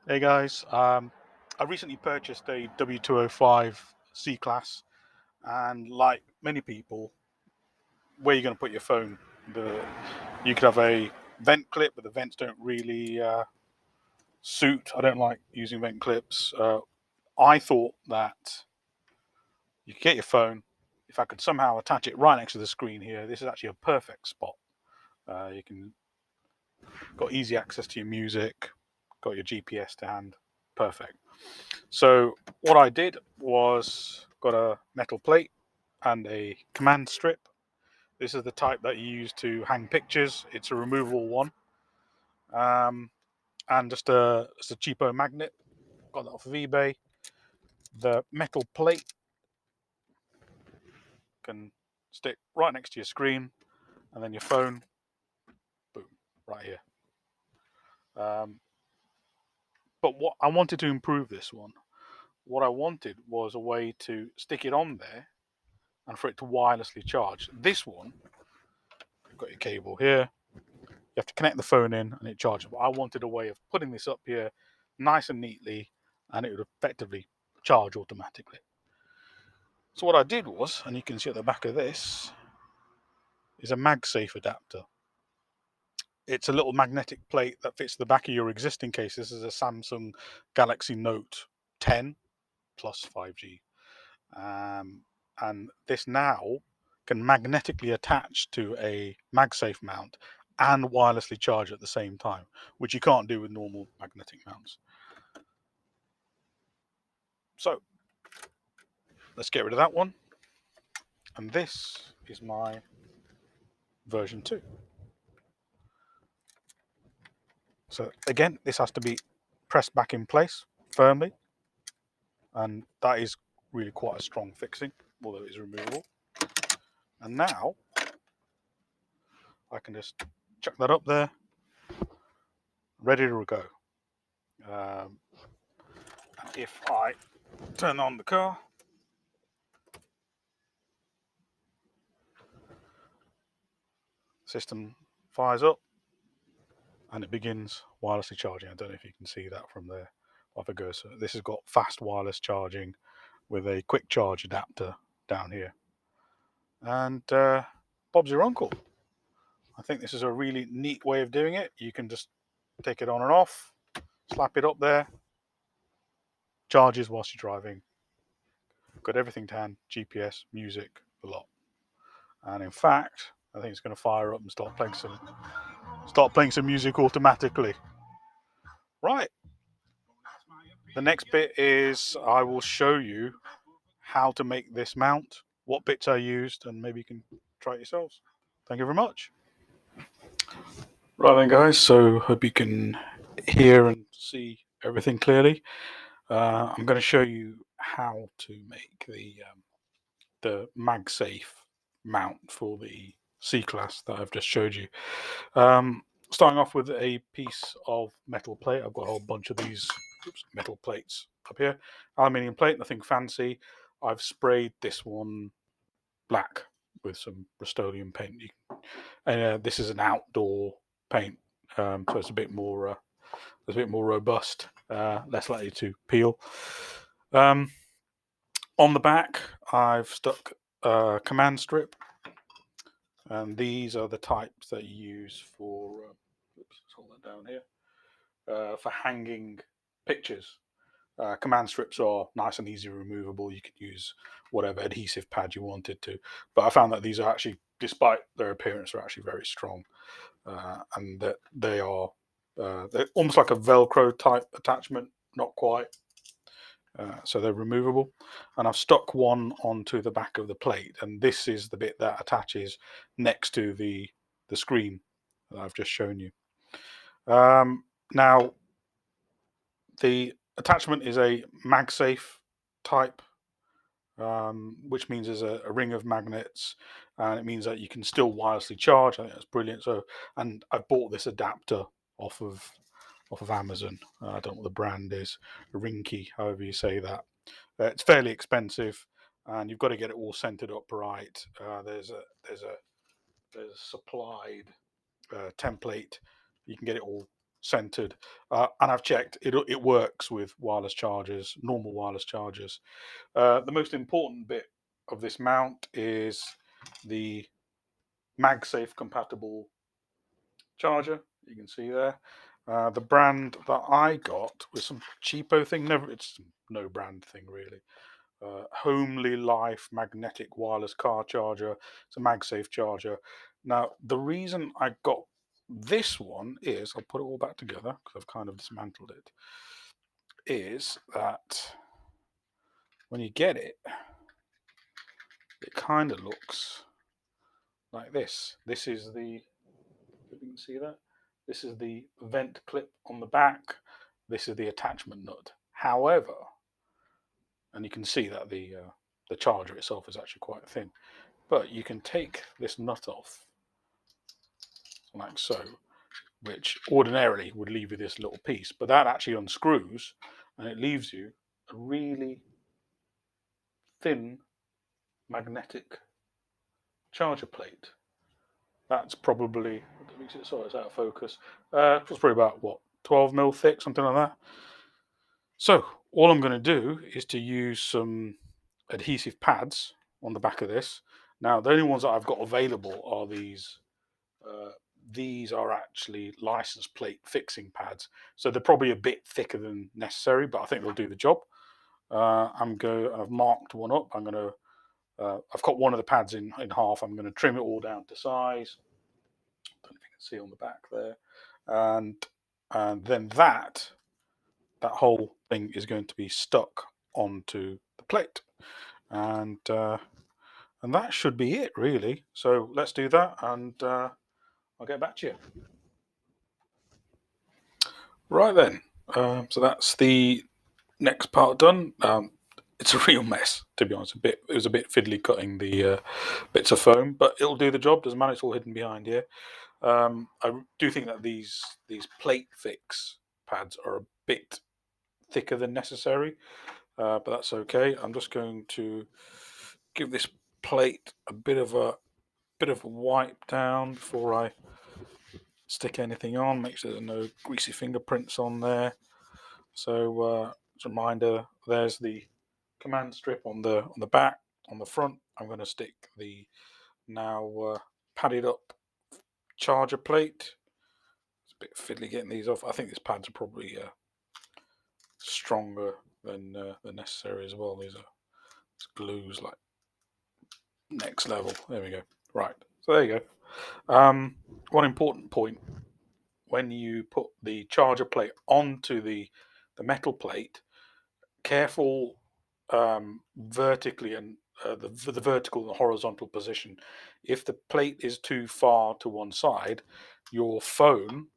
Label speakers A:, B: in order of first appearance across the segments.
A: Hey guys, I recently purchased a W205 C-Class, and like many people, where are you going to put your phone? The You could have a vent clip, but the vents don't really suit. I don't like using vent clips. I thought that you could get your phone. If I could somehow attach it right next to the screen here, this is actually a perfect spot. You can got easy access to your music, got your GPS to hand, perfect. So what I did was got a metal plate and a command strip. This is the type that you use to hang pictures. It's a removable one, um, and just a cheapo magnet. Got that off of eBay. The metal plate can stick right next to your screen, and then your phone, boom, right here. Um, but what I wanted to improve this one. What I wanted was a way to stick it on there and for it to wirelessly charge. This one, you've got your cable here. You have to connect the phone in and it charges. But I wanted a way of putting this up here nice and neatly, and it would effectively charge automatically. So what I did was, and you can see at the back of this, is a Magsafe adapter. It's a little magnetic plate that fits the back of your existing case. This is a Samsung Galaxy Note 10 plus 5G. And this now can magnetically attach to a MagSafe mount and wirelessly charge at the same time, which you can't do with normal magnetic mounts. So let's get rid of that one. And this is my version 2. So again, this has to be pressed back in place firmly, and that is really quite a strong fixing, although it is removable. And now I can just chuck that up there, ready to go. Um, if I turn on the car, system fires up and it begins wirelessly charging. I don't know if you can see that from there off a cursor. This has got fast wireless charging with a quick charge adapter down here. And Bob's your uncle. I think this is a really neat way of doing it. You can just take it on and off, slap it up there, charges whilst you're driving. Got everything to hand, GPS, music, a lot. And in fact, I think it's going to fire up and start playing some music automatically. Right. The next bit is I will show you how to make this mount, what bits I used, and maybe you can try it yourselves. Thank you very much. Right then, guys. So hope you can hear and see everything clearly. I'm going to show you how to make the MagSafe mount for the C-Class that I've just showed you. Starting off with a piece of metal plate. I've got a whole bunch of these metal plates up here. Aluminium plate, nothing fancy. I've sprayed this one black with some Rust-Oleum paint. And this is an outdoor paint, so it's a bit more robust, less likely to peel. On the back, I've stuck a command strip, and these are the types that you use for. Let's hold that down here. For hanging pictures. Command strips are nice and easy removable. You could use whatever adhesive pad you wanted to. But I found that these are actually, despite their appearance, are actually very strong, and that they're almost like a Velcro type attachment, not quite. So they're removable, and I've stuck one onto the back of the plate, and this is the bit that attaches next to the screen that I've just shown you. Now the attachment is a MagSafe type, which means there's a ring of magnets, and it means that you can still wirelessly charge. I think that's brilliant. So, and I bought this adapter off of Amazon. I don't know what the brand is, Rinky, however you say that. It's fairly expensive, and you've got to get it all centered up right. There's a supplied template. You can get it all centered, and I've checked it works with wireless chargers, normal wireless chargers. The most important bit of this mount is the Magsafe compatible charger. You can see there. The brand that I got was some cheapo thing. Never, it's no brand thing really. Homely Life magnetic wireless car charger. It's a MagSafe charger. Now, the reason I got this one is, I'll put it all back together because I've kind of dismantled it, is that when you get it, it kind of looks like this. This is the, if you can see that, this is the vent clip on the back. This is the attachment nut. However, and you can see that the charger itself is actually quite thin, but you can take this nut off like so, which ordinarily would leave you this little piece, but that actually unscrews and it leaves you a really thin magnetic charger plate. That's probably, sorry, it's out of focus. It's probably about what, 12 mm thick, something like that. So all I'm going to do is to use some adhesive pads on the back of this. Now the only ones that I've got available are these. These are actually license plate fixing pads, so they're probably a bit thicker than necessary, but I think they'll do the job. I've marked one up. I've cut one of the pads in half. I'm going to trim it all down to size. Don't know if you can see on the back there, and then that whole thing is going to be stuck onto the plate, and that should be it really. So let's do that, and I'll get back to you. Right then, so that's the next part done. It's a real mess, to be honest. It was a bit fiddly cutting the bits of foam, but it'll do the job. Doesn't matter. It's all hidden behind here. I do think that these plate fix pads are a bit thicker than necessary, but that's okay. I'm just going to give this plate a bit of a wipe down before I stick anything on. Make sure there's no greasy fingerprints on there. So as a reminder, there's the command strip on the back. On the front, I'm going to stick the now padded up charger plate. It's a bit fiddly getting these off. I think these pads are probably stronger than necessary as well. These glues like next level. There we go. Right, so there you go. One important point: when you put the charger plate onto the metal plate, careful vertically and the vertical and the horizontal position. If the plate is too far to one side, your phone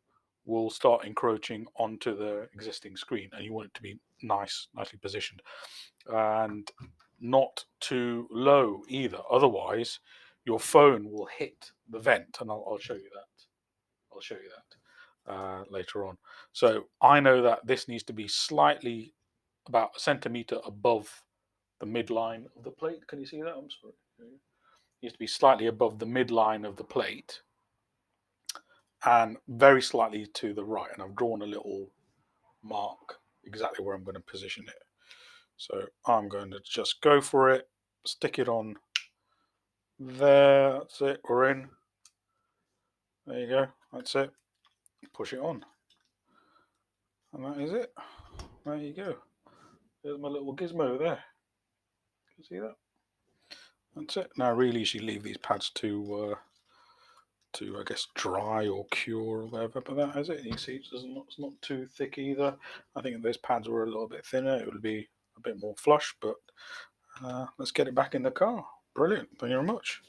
A: will start encroaching onto the existing screen, and you want it to be nicely positioned, and not too low either. Otherwise, your phone will hit the vent, and I'll show you that. I'll show you that later on. So I know that this needs to be slightly about a centimeter above the midline of the plate. Can you see that? I'm sorry. It needs to be slightly above the midline of the plate and very slightly to the right. And I've drawn a little mark exactly where I'm going to position it. So I'm going to just go for it, stick it on there. That's it. We're in. There you go. That's it. Push it on. And that is it. There you go. There's my little gizmo there. Can you see that? That's it. Now really you should leave these pads to I guess dry or cure or whatever, but that is it. You see it's not too thick either. I think if those pads were a little bit thinner it would be a bit more flush, but let's get it back in the car. Brilliant. Thank you very much.